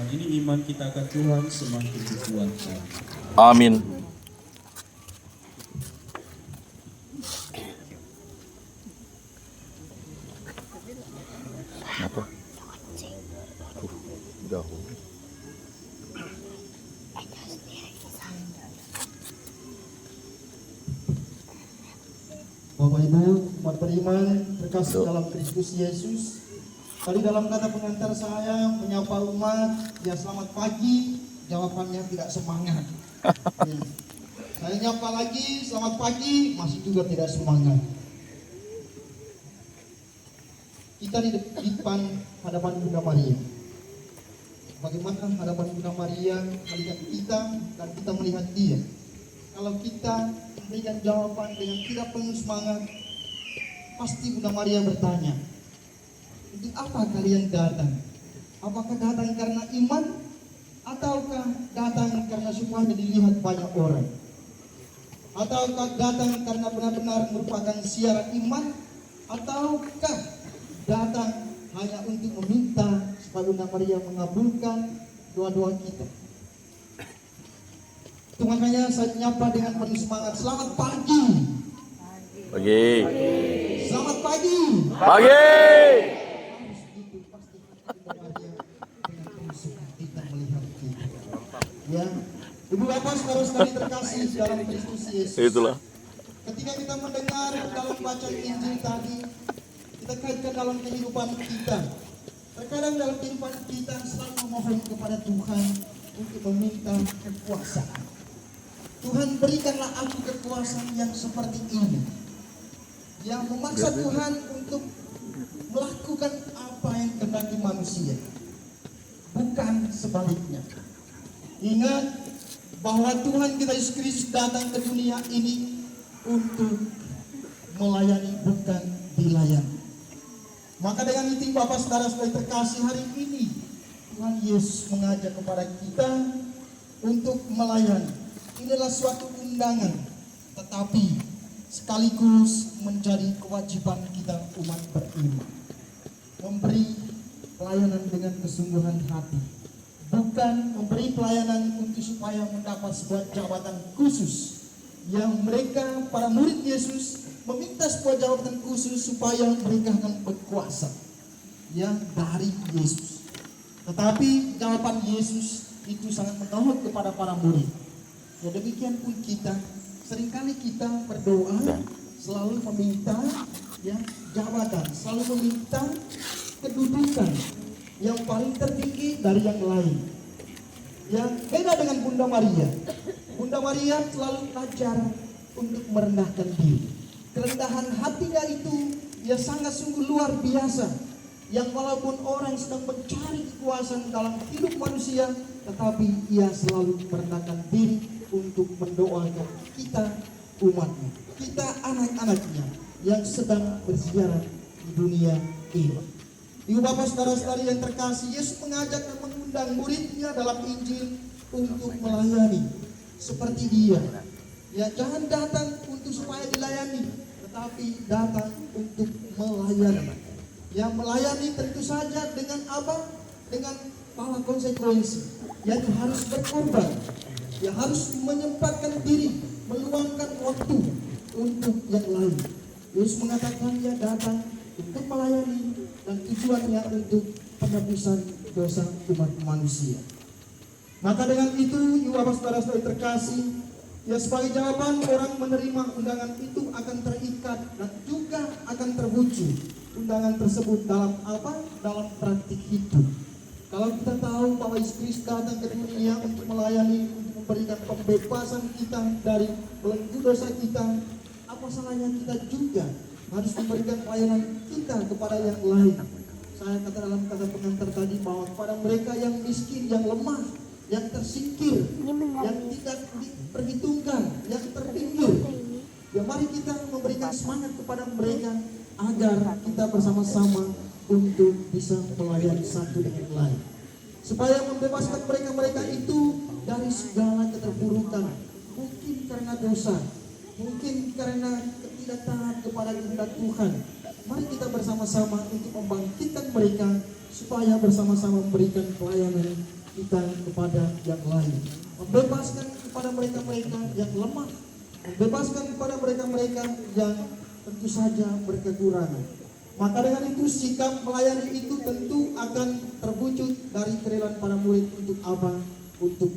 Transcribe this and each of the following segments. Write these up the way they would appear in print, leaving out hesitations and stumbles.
Dengan ini iman kita akan Tuhan semakin dikuatkan. Amin. Apa? Aduh, jauh. Bapak Ibu, umat beriman terkasih dalam Kristus Yesus. Tadi dalam kata pengantar saya menyapa umat, ya selamat pagi, jawabannya tidak semangat. Ya. Saya nyapa lagi, selamat pagi, masih juga tidak semangat. Kita di depan hadapan Bunda Maria. Bagaimana hadapan Bunda Maria melihat kita dan kita melihat dia. Kalau kita memberikan jawaban dengan tidak penuh semangat, pasti Bunda Maria bertanya, untuk apa kalian datang? Apakah datang karena iman? Ataukah datang karena supaya dilihat banyak orang? Ataukah datang karena benar-benar merupakan siaran iman? Ataukah datang hanya untuk meminta supaya Bunda Maria mengabulkan doa-doa kita? Itu makanya saya nyapa dengan penuh semangat. Selamat pagi. Pagi. Selamat pagi. Pagi. Kita melihat kita. Ya, Ibu Bapak saudara-saudari terkasih dalam Kristus Yesus. Itulah. Ketika kita mendengar dalam bacaan Injil tadi, kita kaitkan dalam kehidupan kita. Terkadang dalam kehidupan kita selalu memohon kepada Tuhan untuk meminta kekuasaan. Tuhan, berikanlah aku kekuasaan yang seperti ini, yang memaksa Tuhan untuk melakukan apa yang kehendaki manusia, bukan sebaliknya. Ingat bahwa Tuhan kita Yesus Kristus datang ke dunia ini untuk melayani, bukan dilayani. Maka dengan itu Bapak saudara-saudari terkasih, hari ini Tuhan Yesus mengajak kepada kita untuk melayani. Inilah suatu undangan, tetapi sekaligus menjadi kewajiban kita umat beriman. Memberi pelayanan dengan kesungguhan hati, bukan memberi pelayanan untuk supaya mendapat sebuah jabatan khusus yang mereka para murid Yesus meminta sebuah jabatan khusus supaya mereka akan berkuasa yang dari Yesus. Tetapi jawaban Yesus itu sangat menolak kepada para murid. Ya, demikian pun kita, seringkali kita berdoa selalu meminta ya jabatan, selalu meminta kedudukan yang paling tertinggi dari yang lain. Yang beda dengan Bunda Maria. Bunda Maria selalu belajar untuk merendahkan diri. Kerendahan hatinya itu ya sangat sungguh luar biasa. Yang walaupun orang sedang mencari kekuasaan dalam hidup manusia, tetapi ia selalu merendahkan diri untuk mendoakan kita umatnya, kita anak-anaknya yang sedang berziarah di dunia ini. Ibu Bapak saudara-saudari yang terkasih, Yesus mengajak dan mengundang muridnya dalam Injil untuk melayani seperti dia. Ya, jangan datang untuk supaya dilayani, tetapi datang untuk melayani. Yang melayani tentu saja dengan apa? Dengan para konsekuensi, yaitu harus berkorban. Ya, harus menyempatkan diri, meluangkan waktu untuk yang lain. Yesus mengatakan dia datang untuk melayani dan tujuannya untuk penebusan dosa umat manusia. Maka dengan itu, Ibu Bapak saudara-saudari terkasih, ya sebagai jawaban orang menerima undangan itu akan terikat dan juga akan terwujud undangan tersebut dalam apa? Dalam praktik hidup. Kalau kita tahu bahwa Yesus Kristus datang ke dunia untuk melayani, untuk memberikan pembebasan kita dari belenggu dosa kita, apa salahnya kita juga harus memberikan pelayanan kita kepada yang lain. Saya kata dalam kata pengantar tadi bahwa kepada mereka yang miskin, yang lemah, yang tersingkir, yang tidak diperhitungkan, yang terpinggir, ya mari kita memberikan semangat kepada mereka agar kita bersama-sama untuk bisa melayani satu dengan lain, supaya membebaskan mereka-mereka itu dari segala keterburukan, mungkin karena dosa, mungkin karena ketidaktaatan kepada kehendak Tuhan. Mari kita bersama-sama untuk membangkitkan mereka supaya bersama-sama memberikan pelayanan kita kepada yang lain, membebaskan kepada mereka-mereka yang lemah, membebaskan kepada mereka-mereka yang tentu saja berkekurangan. Maka dengan itu sikap melayani itu tentu akan terwujud dari kerelaan para murid untuk apa? Untuk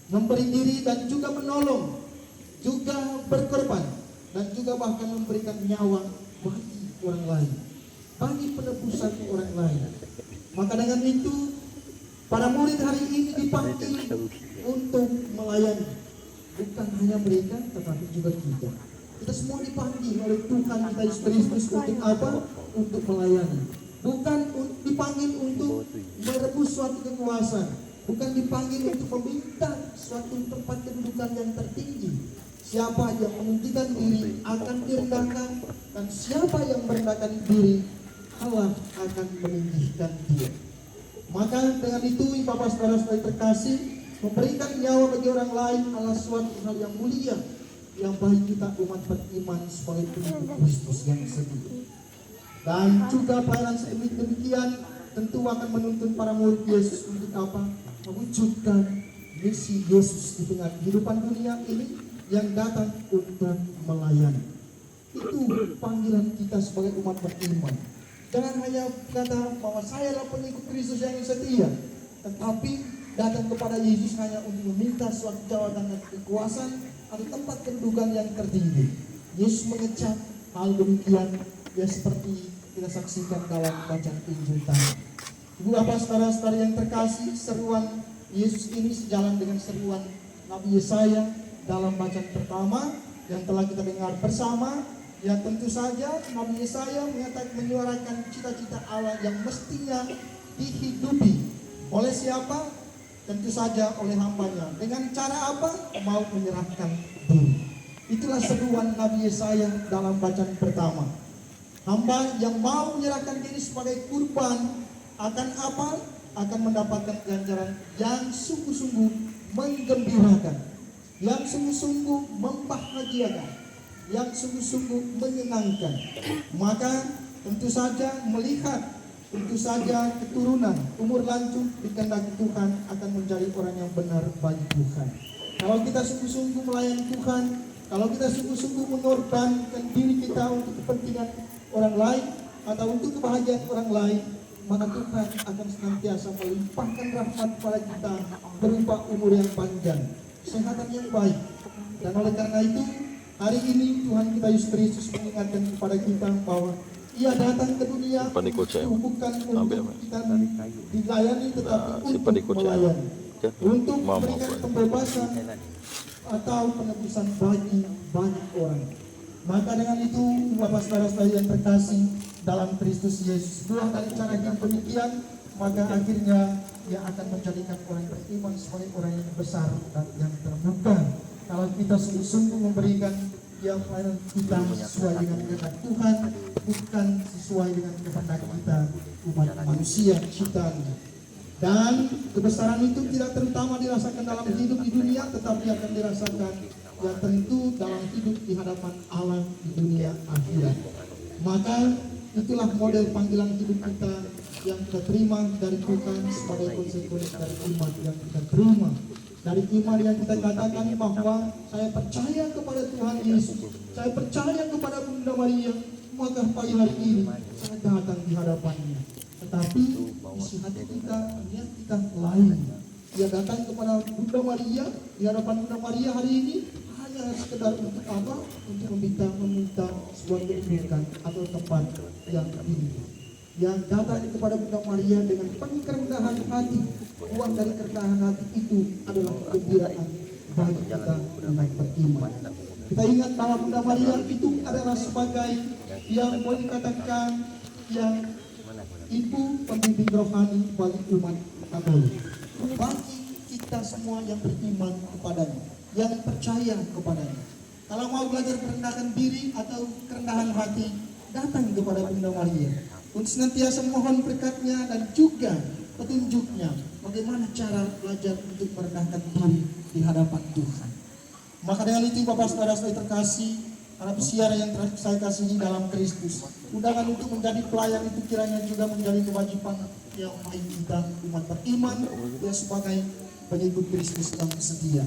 memberi diri dan juga menolong, juga berkorban, dan juga bahkan memberikan nyawa bagi orang lain, bagi penebusan orang lain. Maka dengan itu para murid hari ini dipanggil untuk melayani, bukan hanya mereka tetapi juga kita. Kita semua dipanggil oleh Tuhan kita Yesus Kristus untuk apa? Untuk melayani. Bukan dipanggil untuk merebut suatu kekuasaan, bukan dipanggil untuk meminta suatu tempat kedudukan yang tertinggi. Siapa yang meninggikan diri akan direndahkan, dan siapa yang merendahkan diri Allah akan meninggikan dia. Maka dengan itu Bapak saudara-saudara terkasih, memberikan nyawa bagi orang lain adalah suatu hal yang mulia, yang baik kita umat beriman sebagai pengikut Kristus yang setia. Dan juga pelayanan demikian tentu akan menuntun para murid Yesus untuk apa? Mewujudkan misi Yesus di tengah kehidupan dunia ini yang datang untuk melayani. Itu panggilan kita sebagai umat beriman. Jangan hanya kata bahwa saya adalah pengikut Kristus yang setia, tetapi datang kepada Yesus hanya untuk meminta suatu jabatan dan kekuasaan atau tempat kedudukan yang tertinggi. Yesus mengecap hal demikian ya seperti kita saksikan dalam bacaan Injil tadi. Ibu bapak saudara-saudara yang terkasih, seruan Yesus ini sejalan dengan seruan Nabi Yesaya dalam bacaan pertama yang telah kita dengar bersama. Ya tentu saja Nabi Yesaya menyuarakan cita-cita Allah yang mestinya dihidupi oleh siapa? Tentu saja oleh hambanya. Dengan cara apa? Mau menyerahkan diri. Itulah seruan Nabi Yesaya dalam bacaan pertama. Hamba yang mau menyerahkan diri sebagai kurban akan apa? Akan mendapatkan ganjaran yang sungguh-sungguh menggembirakan, yang sungguh-sungguh membahagiakan, yang sungguh-sungguh menyenangkan. Maka tentu saja melihat, tentu saja keturunan umur lanjut dikehendaki Tuhan akan menjadi orang yang benar bagi Tuhan. Kalau kita sungguh-sungguh melayani Tuhan, kalau kita sungguh-sungguh mengorbankan diri kita untuk kepentingan orang lain atau untuk kebahagiaan orang lain, maka Tuhan akan senantiasa melimpahkan rahmat kepada kita berupa umur yang panjang, kesehatan yang baik. Dan oleh karena itu hari ini Tuhan kita Yesus Kristus mengingatkan kepada kita bahwa Ia datang ke dunia bukan untuk kita dilayani, tetapi untuk melayani, untuk memberikan pembebasan atau penebusan bagi banyak orang. Maka dengan itu Bapak saudara-saudara yang terkasih dalam Kristus Yesus, buah dari cara yang demikian, maka akhirnya Ia akan menjadikan orang beriman sebagai orang yang besar dan yang terbuka. Kalau kita sungguh-sungguh memberikan yang kita sesuai dengan kehendak Tuhan, bukan sesuai dengan kehendak kita umat manusia ciptaan. Dan kebesaran itu tidak terutama dirasakan dalam hidup di dunia, tetapi akan dirasakan ya tentu dalam hidup di hadapan Allah di dunia akhirat. Maka itulah model panggilan hidup kita yang kita terima dari Tuhan sebagai konsekuensi dari iman yang kita terima. Dari iman yang kita katakan bahwa saya percaya kepada Tuhan Yesus, saya percaya kepada Bunda Maria, maka pagi hari ini saya datang di hadapannya. Tetapi isi hati kita, niat kita lain. Dia datang kepada Bunda Maria, di hadapan Bunda Maria hari ini hanya sekedar untuk apa? Untuk meminta sebuah kedudukan atau tempat yang tinggi. Yang datang kepada Bunda Maria dengan penuh kerendahan hati. Uang dari kerendahan hati itu adalah kegembiraan bagi kita umat beriman. Kita ingat bahwa Bunda Maria itu adalah sebagai yang boleh dikatakan yang ibu pembimbing rohani bagi umat Katolik. Bagi kita semua yang beriman kepadanya, yang percaya kepadanya. Kalau mau belajar kerendahan diri atau kerendahan hati, datang kepada Bunda Maria untuk senantiasa mohon berkat-Nya dan juga petunjuknya bagaimana cara belajar untuk merendahkan diri di hadapan Tuhan. Maka dengan itu Bapak saudara-saudara terkasih, para pesiar yang saya kasihi dalam Kristus, undangan untuk menjadi pelayan itu kiranya juga menjadi kewajiban yang kita umat beriman yang sebagai pengikut Kristus yang setia.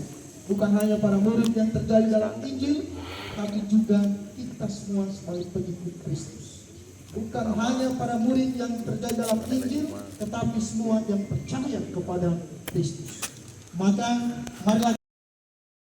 Bukan hanya para murid yang terjadi dalam Injil, tapi juga kita semua sebagai pengikut Kristus. Bukan hanya para murid yang terjadi dalam Injil, tetapi semua yang percaya kepada Kristus. Maka marilah